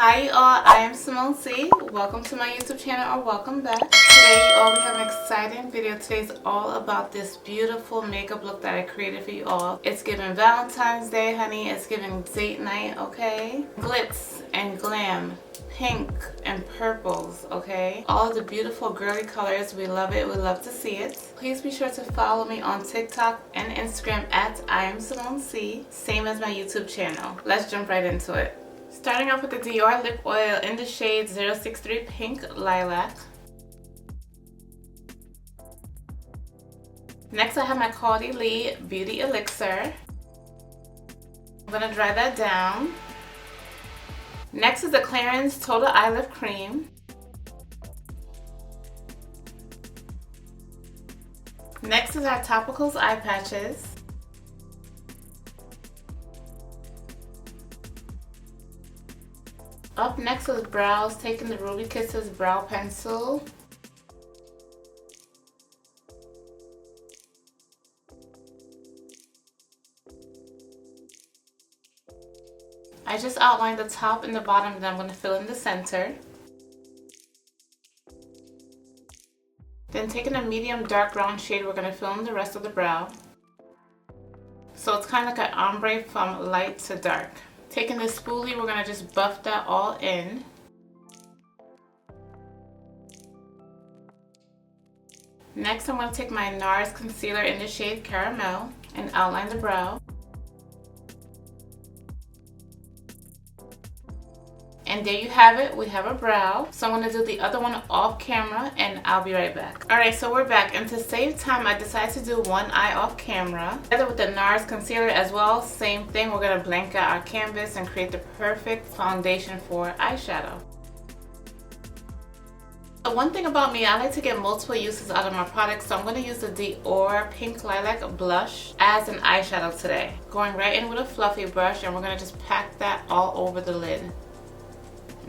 Hi you all, I am iamSimoneC. Welcome to my YouTube channel, or welcome back. Today you all, we have an exciting video. Today's all about this beautiful makeup look that I created for you all. It's giving Valentine's Day, honey. It's giving date night, okay? Glitz and glam, pink and purples, okay? All of the beautiful girly colors. We love it. We love to see it. Please be sure to follow me on TikTok and Instagram at iamSimoneC, same as my YouTube channel. Let's jump right into it. Starting off with the Dior lip oil in the shade 063 Pink Lilac. Next I have my Caudalie Beauty Elixir. I'm going to dry that down. Next is the Clarins Total Eye Lift Cream. Next is our Topicals Eye Patches. Up next is brows, taking the Ruby Kisses brow pencil. I just outlined the top and the bottom, then I'm going to fill in the center. Then taking a medium dark brown shade, we're going to fill in the rest of the brow. So it's kind of like an ombre from light to dark. Taking the spoolie, we're going to just buff that all in. Next, I'm going to take my Nars concealer in the shade Caramel and outline the brow. And there you have it, we have a brow. So I'm going to do the other one off camera and I'll be right back. Alright, so we're back, and to save time I decided to do one eye off camera. Together with the Nars concealer as well, same thing, we're going to blank out our canvas and create the perfect foundation for eyeshadow. One thing about me, I like to get multiple uses out of my products, so I'm going to use the Dior Pink Lilac Blush as an eyeshadow today. Going right in with a fluffy brush, and we're going to just pack that all over the lid.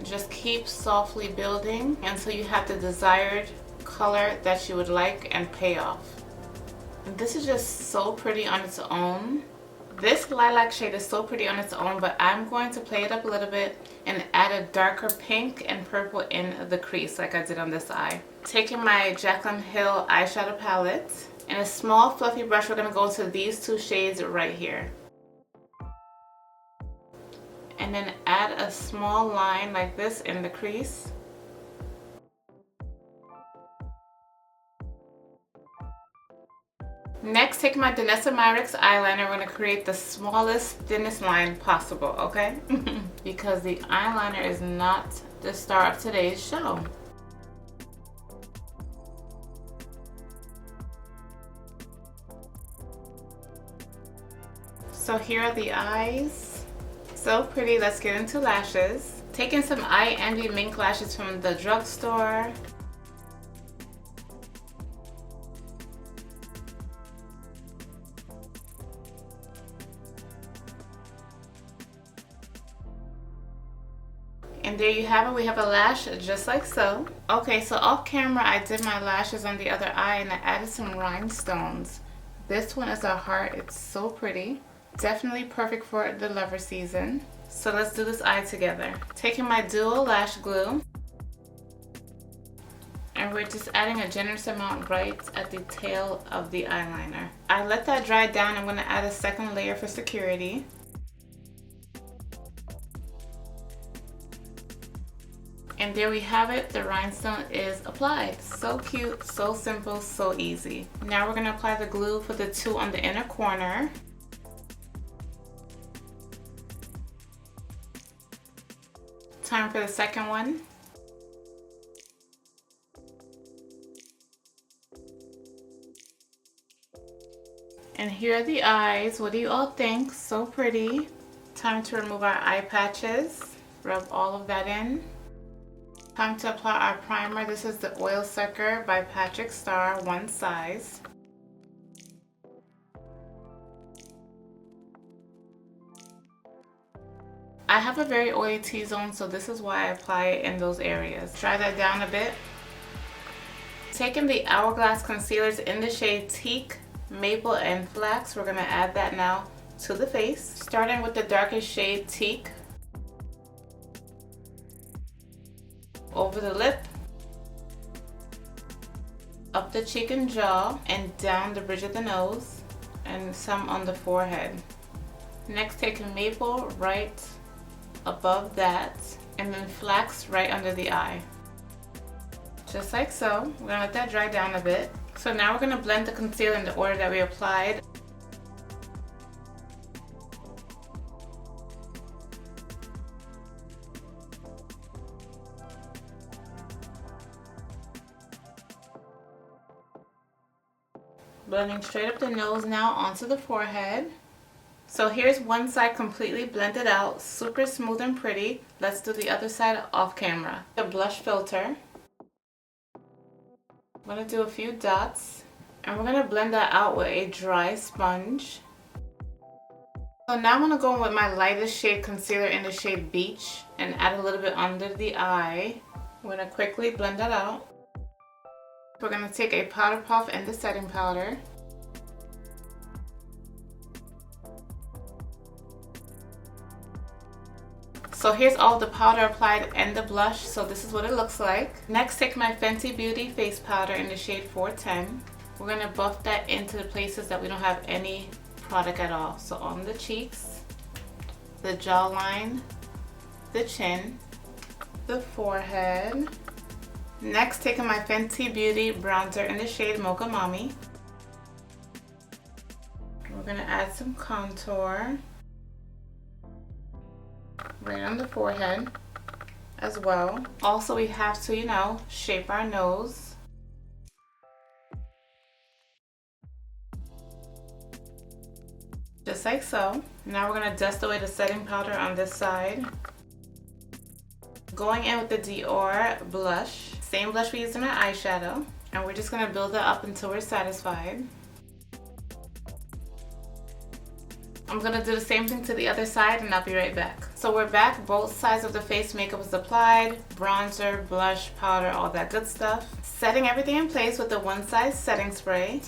Just keep softly building until you have the desired color that you would like and pay off. And this is just so pretty on its own. This lilac shade is so pretty on its own, but I'm going to play it up a little bit and add a darker pink and purple in the crease like I did on this eye. Taking my Jaclyn Hill eyeshadow palette and a small fluffy brush, we're going to go to these two shades right here. And then add a small line like this in the crease. Next, take my Danessa Myricks eyeliner. We're going to create the smallest, thinnest line possible, okay? Because the eyeliner is not the star of today's show. So here are the eyes. So pretty. Let's get into lashes. Taking some ienvy mink lashes from the drugstore. And there you have it. We have a lash just like so. Okay, so off camera I did my lashes on the other eye and I added some rhinestones. This one is a heart. It's so pretty. Definitely perfect for the lover season. So let's do this eye together. Taking my dual lash glue, and we're just adding a generous amount right at the tail of the eyeliner. I let that dry down. I'm going to add a second layer for security. And there we have it. The rhinestone is applied. So cute, so simple, so easy. Now we're going to apply the glue for the two on the inner corner. Time for the second one. And here are the eyes. What do you all think? So pretty. Time to remove our eye patches. Rub all of that in. Time to apply our primer. This is the Oil Sucker by Patrick Starrr, OneSize. I have a very oily T-zone, so this is why I apply it in those areas. Dry that down a bit. Taking the Hourglass Concealers in the shade Teak, Maple, and Flax, we're going to add that now to the face. Starting with the darkest shade Teak. over the lip, up the cheek and jaw, and down the bridge of the nose, and some on the forehead. Next, taking maple right above that, and then flax right under the eye. Just like so. We're gonna let that dry down a bit. So now we're gonna blend the concealer in the order that we applied. Blending straight up the nose now onto the forehead. So here's one side completely blended out, super smooth and pretty. Let's do the other side off camera. The blush filter. I'm going to do a few dots, and we're going to blend that out with a dry sponge. So now I'm going to go in with my lightest shade concealer in the shade Beach and add a little bit under the eye. I'm going to quickly blend that out. We're going to take a powder puff and the setting powder. So here's all the powder applied and the blush, so this is what it looks like. Next, take my Fenty Beauty face powder in the shade 410. We're going to buff that into the places that we don't have any product at all. So on the cheeks, the jawline, the chin, the forehead. Next, taking my Fenty Beauty bronzer in the shade Mocha Mommy. We're going to add some contour right on the forehead as well. Also, we have to, you know, shape our nose. Just like so. Now we're going to dust away the setting powder on this side. Going in with the Dior blush. Same blush we used in our eyeshadow. And we're just going to build that up until we're satisfied. I'm going to do the same thing to the other side and I'll be right back. So we're back. Both sides of the face makeup was applied. Bronzer, blush, powder, all that good stuff. Setting everything in place with the OneSize setting spray.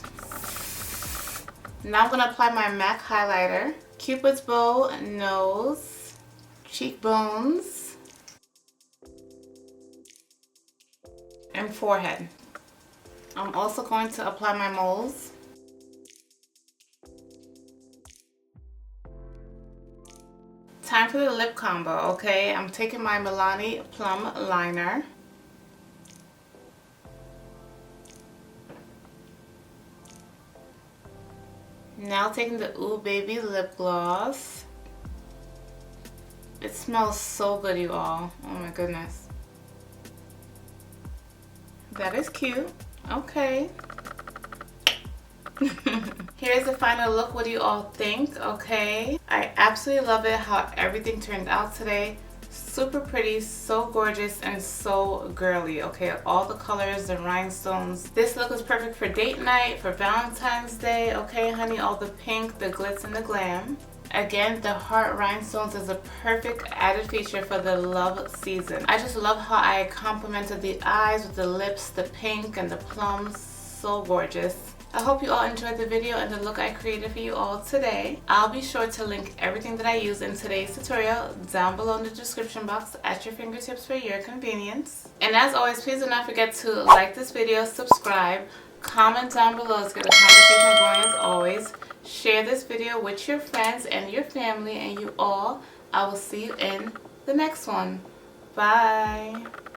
Now I'm going to apply my MAC highlighter. Cupid's bow, nose, cheekbones, and forehead. I'm also going to apply my moles. Time for the lip combo, okay? I'm taking my Milani Plum liner. Now taking the Ooh Baby lip gloss. It smells so good, you all. Oh my goodness. That is cute. Okay. Here's the final look. What do you all think? Okay, I absolutely love it how everything turned out today. Super pretty, so gorgeous, and so girly. Okay, all the colors, the rhinestones. This look is perfect for date night, for Valentine's Day. Okay, honey, all the pink, the glitz, and the glam. Again, the heart rhinestones is a perfect added feature for the love season. I just love how I complemented the eyes with the lips, the pink, and the plums. So gorgeous. I hope you all enjoyed the video and the look I created for you all today. I'll be sure to link everything that I used in today's tutorial down below in the description box at your fingertips for your convenience. And as always, please do not forget to like this video, subscribe, comment down below to get the conversation going as always. Share this video with your friends and your family, and you all, I will see you in the next one. Bye.